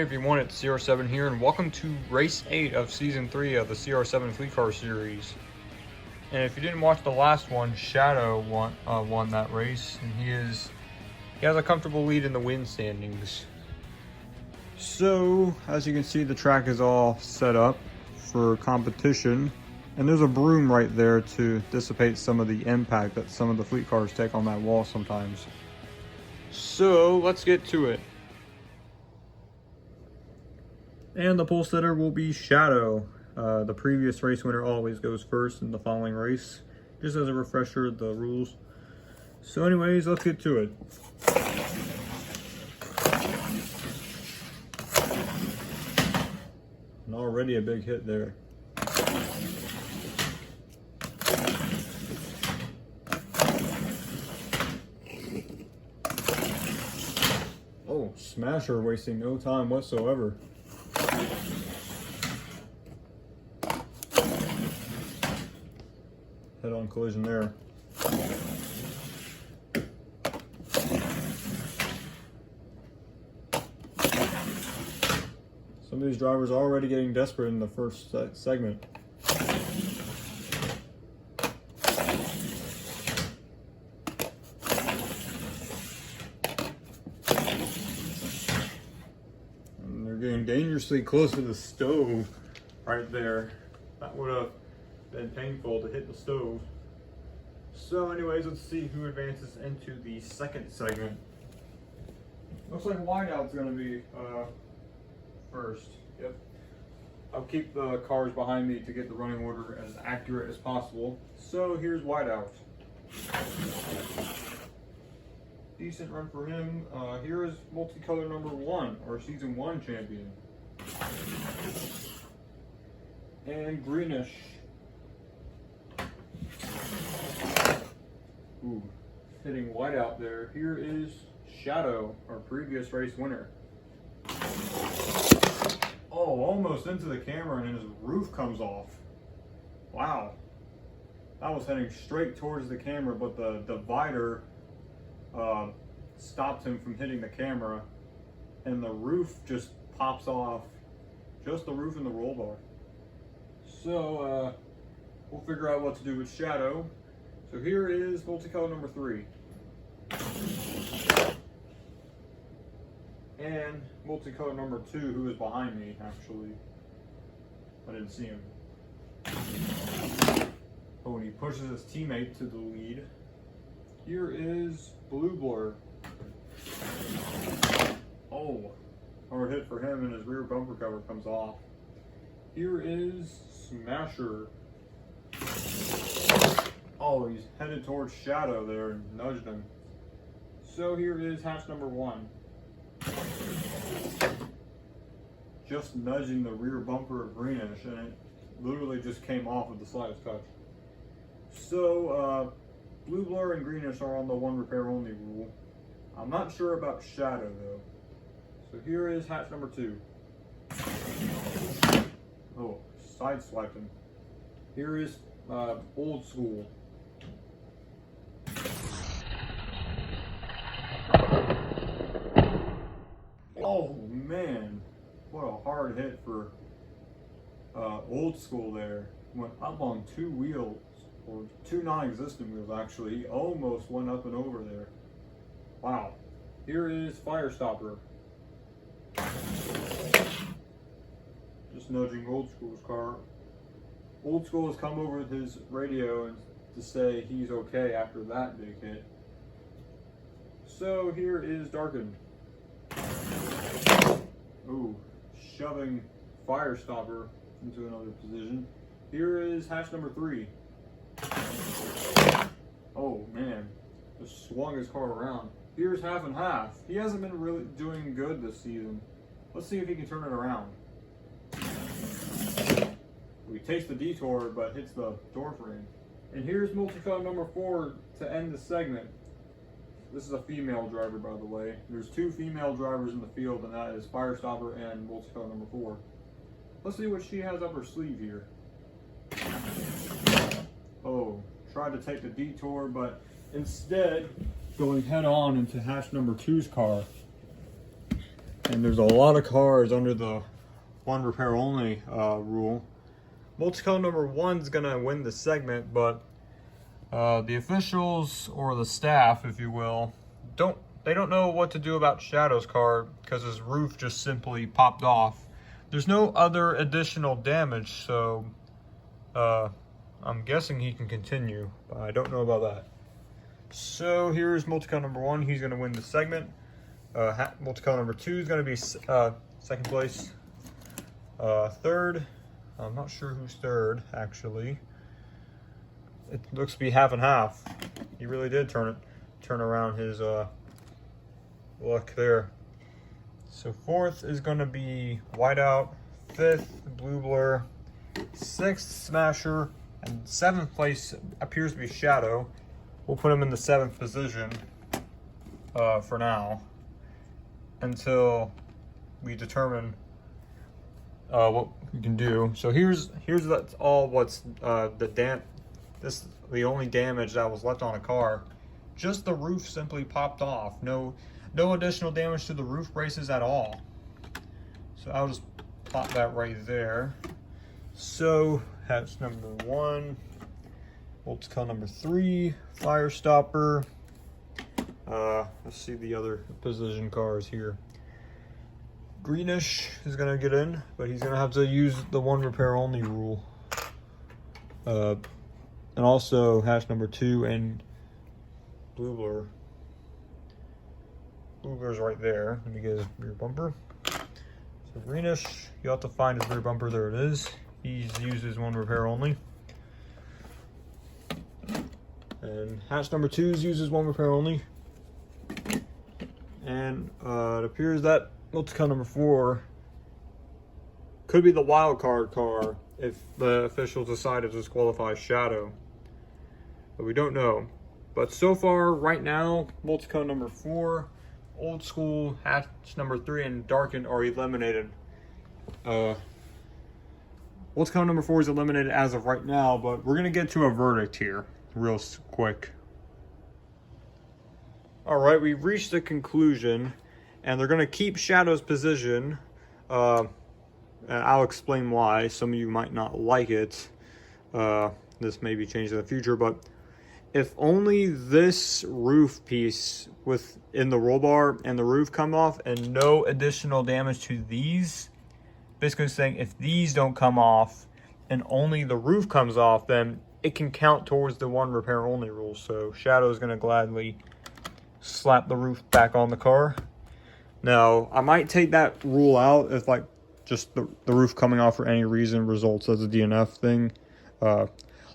everyone, it's CR7 here, and welcome to Race 8 of Season 3 of the CR7 Fleet Car Series. And if you didn't watch the last one, Shadow won that race, and he has a comfortable lead in the win standings. So, as you can see, the track is all set up for competition, and there's a broom right there to dissipate some of the impact that some of the fleet cars take on that wall sometimes. So, let's get to it. And the pole sitter will be Shadow. The previous race winner always goes first in the following race. Just as a refresher of the rules. So anyways, let's get to it. And already a big hit there. Oh, smasher, wasting no time whatsoever. Head-on collision there. Some of these drivers are already getting desperate in the first segment. And they're getting dangerously close to the stove right there. That would have been painful to hit the stove. So anyways, let's see who advances into the second segment. Looks like Whiteout's gonna be first. Yep. I'll keep the cars behind me to get the running order as accurate as possible. So here's Whiteout. Decent run for him. Here is multicolor number 1, our season 1 champion. And Greenish. Ooh, hitting Whiteout there. Here is Shadow, our previous race winner. Oh, almost into the camera and his roof comes off. Wow. That was heading straight towards the camera, but the divider stopped him from hitting the camera, and the roof just pops off. Just the roof and the roll bar. So, we'll figure out what to do with Shadow. So here is multicolor number 3. And multicolor number 2, who is behind me, actually. I didn't see him. Oh, and he pushes his teammate to the lead. Here is Blue Blur. Oh, hard hit for him, and his rear bumper cover comes off. Here is Smasher. Oh, he's headed towards Shadow there and nudged him. So here is hatch number 1. Just nudging the rear bumper of Greenish, and it literally just came off with the slightest touch. So, Blue Blur and Greenish are on the 1 repair only rule. I'm not sure about Shadow though. So here is hatch number 2. Oh, sideswiped him. Here is Old School. Oh man, what a hard hit for Old School there. Went up on 2 wheels, or 2 non-existent wheels actually. He almost went up and over there. Wow. Here is Firestopper. Just nudging Old School's car. Old School has come over with his radio and to say he's okay after that big hit. So here is Darkened. Ooh, shoving Firestopper into another position. Here is hatch number 3. Oh man, just swung his car around. Here's Half and Half. He hasn't been really doing good this season. Let's see if he can turn it around. He takes the detour, but hits the door frame. And here's multicolor number 4 to end the segment. This is a female driver, by the way. There's 2 female drivers in the field, and that is Firestopper and multicolor number 4. Let's see what she has up her sleeve here. Oh, tried to take the detour, but instead going head on into hatch number 2's car. And there's a lot of cars under the one repair only rule. Multicolor number 1 is gonna win the segment, but the officials, or the staff, if you will, don't know what to do about Shadow's car because his roof just simply popped off. There's no other additional damage, so I'm guessing he can continue, but I don't know about that. So here's multicolor number 1. He's going to win the segment. Multicolor number 2 is going to be second place. Third, I'm not sure who's third, actually. It looks to be half and half. He really did turn around his luck there. So fourth is going to be Whiteout. Fifth, Blue Blur. Sixth, Smasher. And seventh place appears to be Shadow. We'll put him in the 7th position for now, until we determine what we can do. So here's that's all what's the only damage that was left on a car. Just the roof simply popped off. No additional damage to the roof braces at all. So I'll just plot that right there. So hatch number 1, multicolor number 3, Fire Stopper. Let's see the other position cars here. Greenish is gonna get in, but he's gonna have to use the one repair only rule. And also hatch number 2 and Blue Blur. Blue Blur's right there. Let me get his rear bumper. So Greenish, you have to find his rear bumper. There it is. He's used his one repair only. And hatch number 2 uses one repair only. And it appears that multicolor number 4 could be the wild card car if the officials decide to disqualify Shadow. But we don't know. But so far, right now, multicolor number 4, Old School, hatch number 3, and Darkened are eliminated. Multicolor number 4 is eliminated as of right now, but we're gonna get to a verdict here real quick. All right, we've reached a conclusion, and they're gonna keep Shadow's position. And I'll explain why. Some of you might not like it. This may be changed in the future, but if only this roof piece within the roll bar and the roof come off and no additional damage to these, basically saying if these don't come off and only the roof comes off, then it can count towards the one repair only rule. So Shadow is going to gladly slap the roof back on the car. Now, I might take that rule out if like just the roof coming off for any reason results as a DNF thing.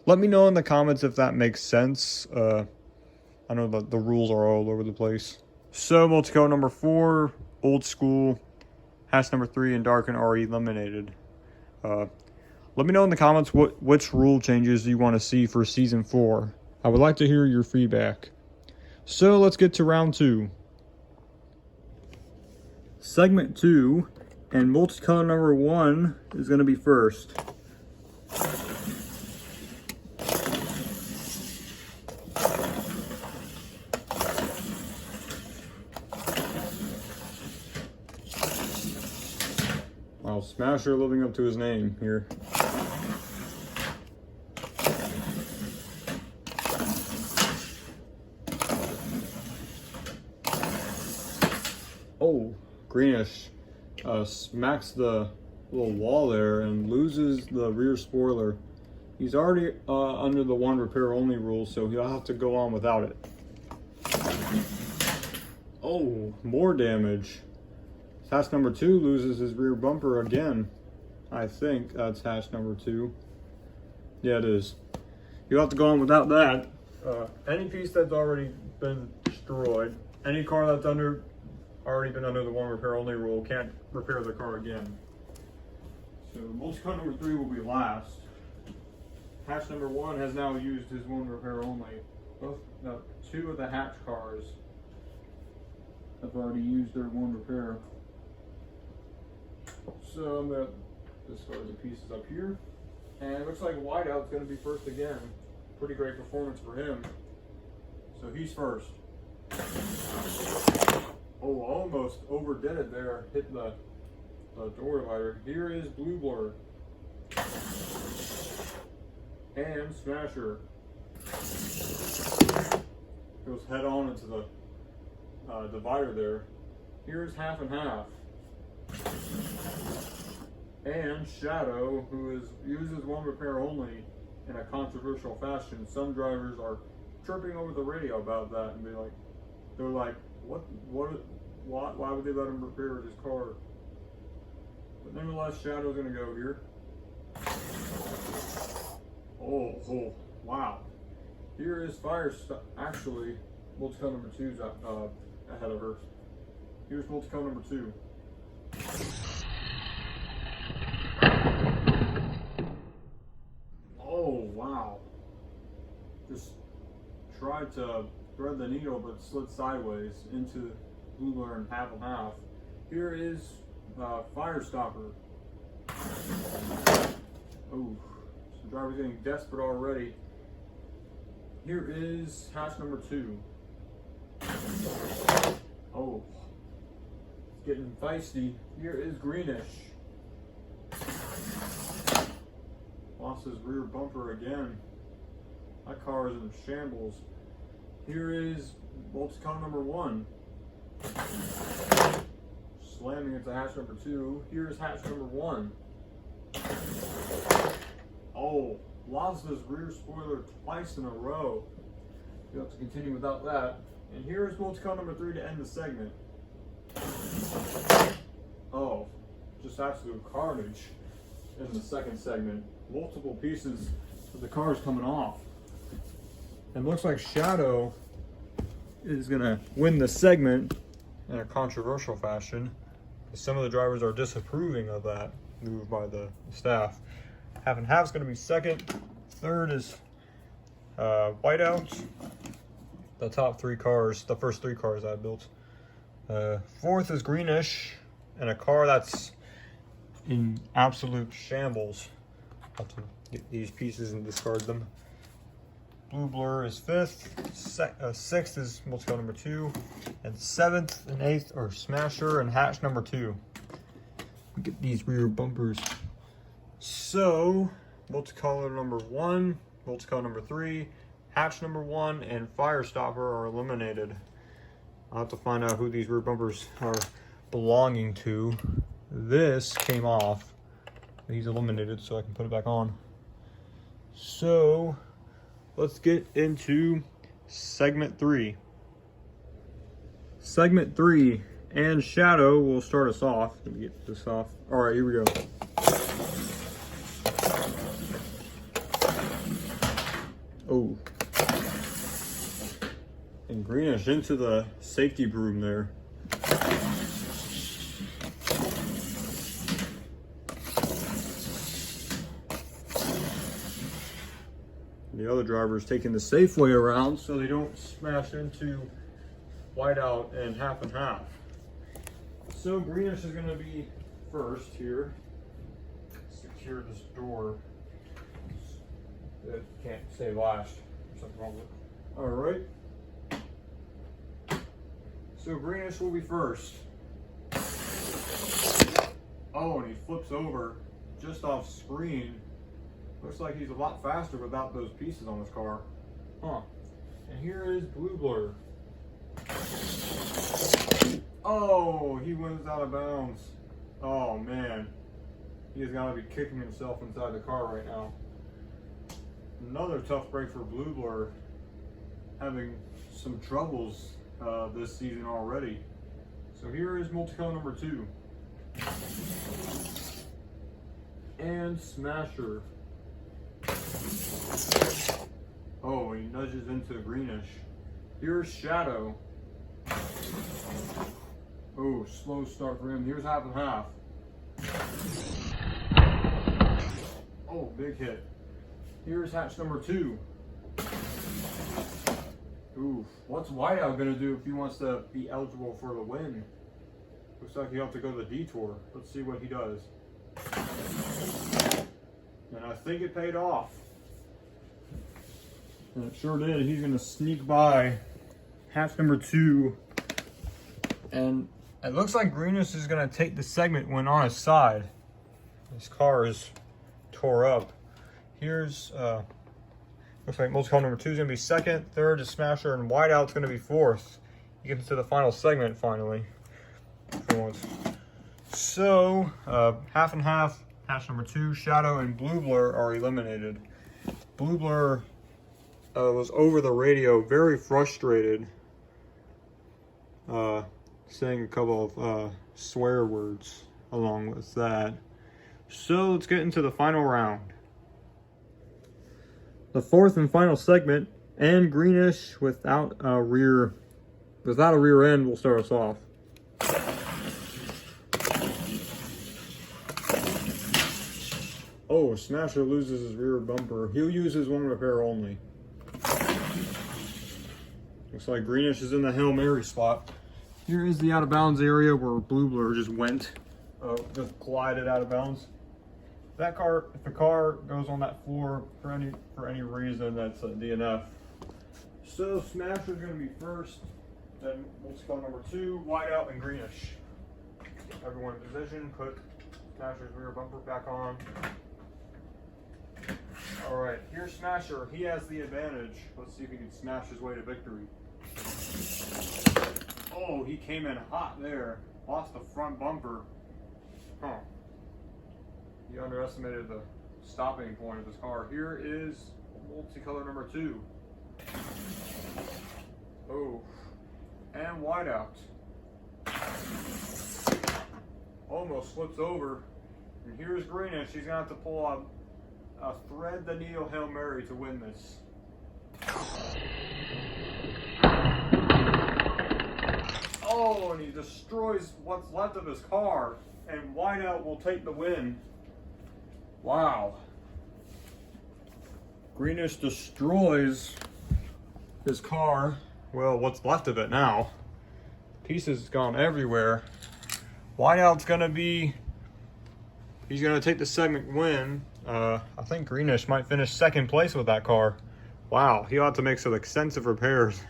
Let me know in the comments if that makes sense. I know that the rules are all over the place. So multicolor number 4, Old School, hatch number 3, and Darken are eliminated. Let me know in the comments which rule changes you want to see for season 4. I would like to hear your feedback. So let's get to round 2. Segment 2, and multicolor number 1 is going to be first. Wow, Smasher living up to his name here. Oh, Greenish smacks the little wall there and loses the rear spoiler. He's already under the one repair only rule, so he'll have to go on without it. Oh, more damage. Hatch number 2 loses his rear bumper again. I think that's hatch number 2. Yeah, it is. You'll have to go on without that. Any piece that's already been destroyed, any car that's already been under the one repair only rule can't repair the car again. So multicolor number 3 will be last. Hatch number 1 has now used his one repair only. Both 2 of the hatch cars have already used their one repair. So I'm going to discard the pieces up here. And it looks like Whiteout's going to be first again. Pretty great performance for him. So he's first. Oh, almost overdid it there, hitting the door divider. Here is Blue Blur. And Smasher. Goes head on into the divider there. Here's Half and Half. And Shadow, who uses one repair only in a controversial fashion. Some drivers are chirping over the radio about that and they're like, why would they let him repair his car? But nonetheless, Shadow's gonna go here. Oh, wow. Here is actually, multi-cone number 2's ahead of her. Here's multi-cone number 2. Oh, wow. Just tried to thread the needle, but slid sideways into Blue Blur and Half and Half. Here is Fire Stopper. Oh, some drivers getting desperate already. Here is hatch number 2. Oh, it's getting feisty. Here is Greenish. Lost his rear bumper again. That car is in shambles. Here is multi-cone number 1. Slamming into hatch number 2. Here is hatch number 1. Oh, lost his rear spoiler twice in a row. You'll have to continue without that. And here's multi-cone number 3 to end the segment. Oh, just absolute carnage in the second segment. Multiple pieces of the cars coming off. And looks like Shadow is gonna win the segment in a controversial fashion. Some of the drivers are disapproving of that move by the staff. Half and Half's gonna be second. Third is Whiteout. The top 3 cars, the first 3 cars I built. Fourth is Greenish, and a car that's in absolute shambles. I'll have to get these pieces and discard them. Blue Blur is 5th. 6th is multi-cone number 2. And 7th and 8th are Smasher and hatch number 2. Get these rear bumpers. So, multi-cone number 1, multi-cone number 3, hatch number 1, and Fire Stopper are eliminated. I'll have to find out who these rear bumpers are belonging to. This came off. He's eliminated, so I can put it back on. So, let's get into segment 3. Segment 3, and Shadow will start us off. Let me get this off. All right, here we go. Oh. And Greenish into the safety broom there. The other driver is taking the safe way around so they don't smash into Whiteout and Half and Half. So Greenish is going to be first here. Secure this door. It can't say last. There's something wrong with it. All right. So Greenish will be first. Oh, and he flips over just off screen. Looks like he's a lot faster without those pieces on his car. Huh. And here is Blue Blur. Oh, he went out of bounds. Oh, man. He has got to be kicking himself inside the car right now. Another tough break for Blue Blur. Having some troubles this season already. So here is multi-cone number 2. And Smasher. Oh, he nudges into Greenish. Here's Shadow. Oh, slow start for him. Here's Half and Half. Oh, big hit. Here's hatch number 2. Ooh, what's Whiteout gonna do if he wants to be eligible for the win? Looks like he'll have to go the detour. Let's see what he does. And I think it paid off. And it sure did. He's gonna sneak by hatch number 2 And it looks like Greenish is gonna take the segment when on his side. This car is tore up. Here's, looks like multi-color number 2 is gonna be second, third is Smasher, and Whiteout's gonna be fourth. You get to the final segment finally. For once. So, half and half, hatch number 2, Shadow and Blue Blur are eliminated. Blue Blur was over the radio, very frustrated, saying a couple of swear words along with that. So let's get into the final round. The fourth and final segment, and Greenish without a rear end will start us off. Oh, Smasher loses his rear bumper. He'll use his one repair only. Looks like Greenish is in the Hail Mary spot. Here is the out of bounds area where Blue Blur just went. Just glided out of bounds. That car, if the car goes on that floor for any reason, that's a DNF. So Smasher's gonna be first, then multi-color number 2, Whiteout and Greenish. Everyone in position, put Smasher's rear bumper back on. Alright, here's Smasher. He has the advantage. Let's see if he can smash his way to victory. Oh, he came in hot there. Lost the front bumper. Huh. He underestimated the stopping point of his car. Here is multi-color number 2. Oh. And Whiteout. Almost flips over. And here's Greenish. He's going to have to pull a thread the needle Hail Mary to win this. Oh, and he destroys what's left of his car. And Whiteout will take the win. Wow. Greenish destroys his car. Well, what's left of it now. Pieces gone everywhere. Whiteout's gonna be, he's gonna take the segment win. I think Greenish might finish second place with that car. Wow, he'll have to make some extensive repairs.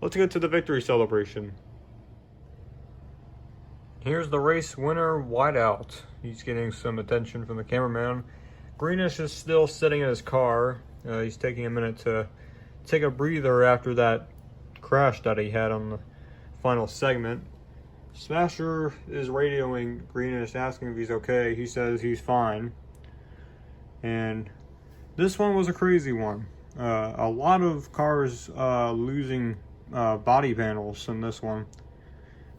Let's get to the victory celebration. Here's the race winner, Whiteout. He's getting some attention from the cameraman. Greenish is still sitting in his car. He's taking a minute to take a breather after that crash that he had on the final segment. Smasher is radioing Greenish, asking if he's okay. He says he's fine. And this one was a crazy one. A lot of cars losing body panels in this one.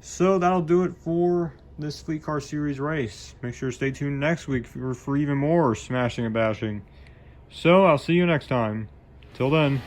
So that'll do it for this Fleet Car Series race. Make sure to stay tuned next week for even more smashing and bashing. So I'll see you next time. Till then.